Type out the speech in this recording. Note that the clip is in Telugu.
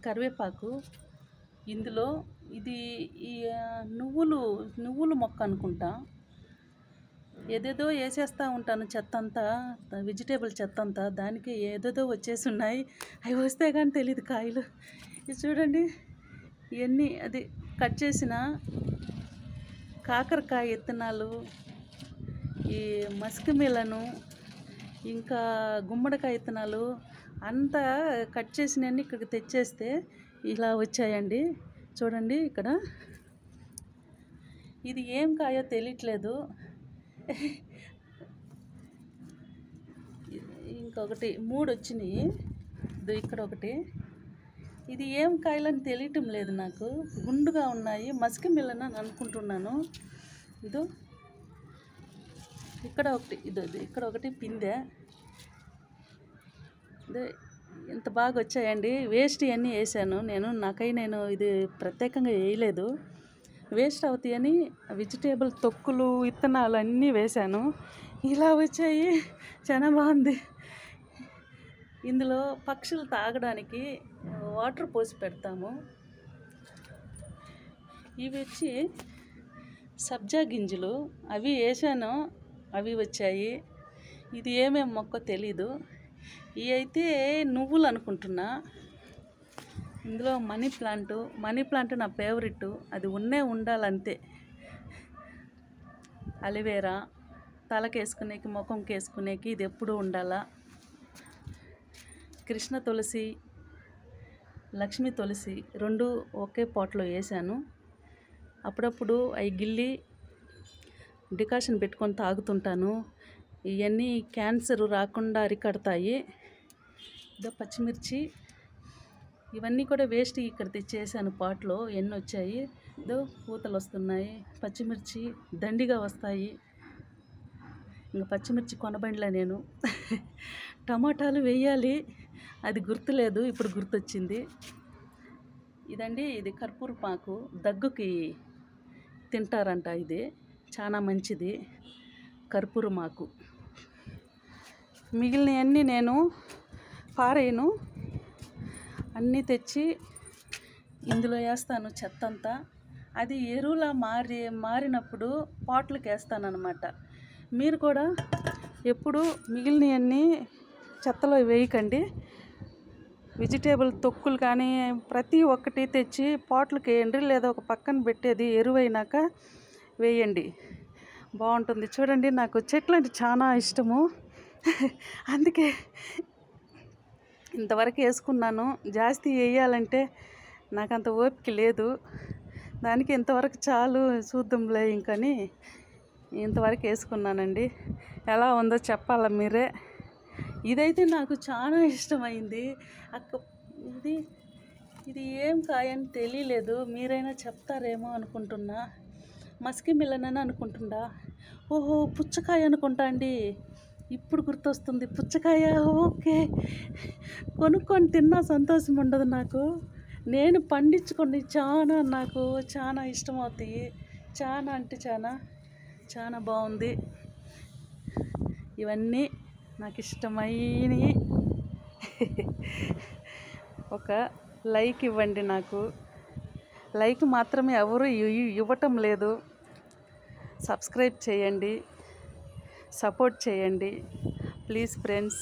కరివేపాకు. ఇందులో ఇది ఈ నువ్వులు మొక్క అనుకుంటా. ఏదేదో వేసేస్తూ ఉంటాను చెత్తంతా, వెజిటేబుల్ చెత్తంతా. దానికి ఏదేదో వచ్చేసి ఉన్నాయి. అవి వస్తే కానీ తెలియదు కాయలు. ఇది చూడండి, ఇవన్నీ అది కట్ చేసిన కాకరకాయ విత్తనాలు, ఈ మస్క్ మిలను, ఇంకా గుమ్మడికాయ విత్తనాలు అంతా కట్ చేసినవన్నీ ఇక్కడికి తెచ్చేస్తే ఇలా వచ్చాయండి. చూడండి ఇక్కడ. ఇది ఏం కాయో తెలియట్లేదు. ఇంకొకటి 3 వచ్చినాయి. ఇక్కడ ఒకటి. ఇది ఏం కాయలని తెలియటం లేదు నాకు. గుండుగా ఉన్నాయి. మస్క్ మిలన్ అని అనుకుంటున్నాను. ఇదో ఇక్కడ ఒకటి, ఇక్కడ ఒకటి పిందె. ఎంత బాగా వచ్చాయండి. వేస్ట్ ఇవన్నీ వేసాను నేను ఇది ప్రత్యేకంగా వేయలేదు. వేస్ట్ అవుతాయని వెజిటేబుల్ తొక్కులు, విత్తనాలు అన్నీ వేశాను. ఇలా వచ్చాయి. చాలా బాగుంది. ఇందులో పక్షులు తాగడానికి వాటర్ పోసి పెడతాము. ఇవి వచ్చి సబ్జా గింజలు. అవి వేసాను, అవి వచ్చాయి. ఇది ఏమేమి మొక్క తెలీదు. ఇవి అయితే నువ్వులు అనుకుంటున్నా. ఇందులో మనీ ప్లాంట్ నా ఫేవరెట్. అది ఉండాలంతే. అలివేరా తలకేసుకునేకి, ముఖంకి వేసుకునేకి ఇది ఎప్పుడూ ఉండాలా. కృష్ణ తులసి, లక్ష్మీ తులసి 2 ఒకే పాట్లో వేసాను. అప్పుడప్పుడు అవి గిల్లి డికాషన్ పెట్టుకొని తాగుతుంటాను. ఇవన్నీ క్యాన్సర్ రాకుండా అరికడతాయి. ఇదో పచ్చిమిర్చి. ఇవన్నీ కూడా వేస్ట్ ఇక్కడ తెచ్చేసాను పాట్లో. ఎన్ని వచ్చాయి. ఇదో పూతలు వస్తున్నాయి. పచ్చిమిర్చి దండిగా వస్తాయి. ఇంకా పచ్చిమిర్చి కొనబండిలా నేను. టమాటాలు వేయాలి, అది గుర్తులేదు, ఇప్పుడు గుర్తొచ్చింది. ఇదండి, ఇది కర్పూరపాకు. దగ్గుకి తింటారంట. ఇది చాలా మంచిది కర్పూరమాకు. మిగిలినవన్నీ నేను పారేయను, అన్నీ తెచ్చి ఇందులో వేస్తాను చెత్తంతా. అది ఎరువులా మారినప్పుడు పాట్లకు వేస్తాను అన్నమాట. మీరు కూడా ఎప్పుడు మిగిలినవన్నీ చెత్తలో వేయకండి. వెజిటేబుల్ తొక్కులు కానీ ప్రతి ఒక్కటి తెచ్చి పాట్లకు వేయండి, లేదా ఒక పక్కన పెట్టేది ఎరువైనాక వేయండి. బాగుంటుంది. చూడండి, నాకు చెట్లు అంటే చాలా ఇష్టము. అందుకే ఇంతవరకు వేసుకున్నాను. జాస్తి వేయాలంటే నాకు అంత ఓపిక లేదు. దానికి ఇంతవరకు చాలు, చూద్దాంలే ఇంకని ఇంతవరకు వేసుకున్నానండి. ఎలా ఉందో చెప్పాలా మీరే. ఇదైతే నాకు చాలా ఇష్టమైంది. ఇది ఏం కాయని తెలియలేదు. మీరైనా చెప్తారేమో అనుకుంటున్నా. మస్క్ మిలన్ అని అనుకుంటుండా. ఓహో, పుచ్చకాయ అనుకుంటా అండి. ఇప్పుడు గుర్తొస్తుంది, పుచ్చకాయ. ఓకే, కొనుక్కొని తిన్నా సంతోషం ఉండదు నాకు. నేను పండించుకొని నాకు చాలా ఇష్టం అవుతాయి. చాలా అంటే చాలా బాగుంది. ఇవన్నీ నాకు ఇష్టమైనవి. ఒక లైక్ ఇవ్వండి. నాకు లైక్ మాత్రమే ఎవరు ఇవ్వటం లేదు. సబ్స్క్రైబ్ చేయండి, సపోర్ట్ చేయండి ప్లీజ్ ఫ్రెండ్స్.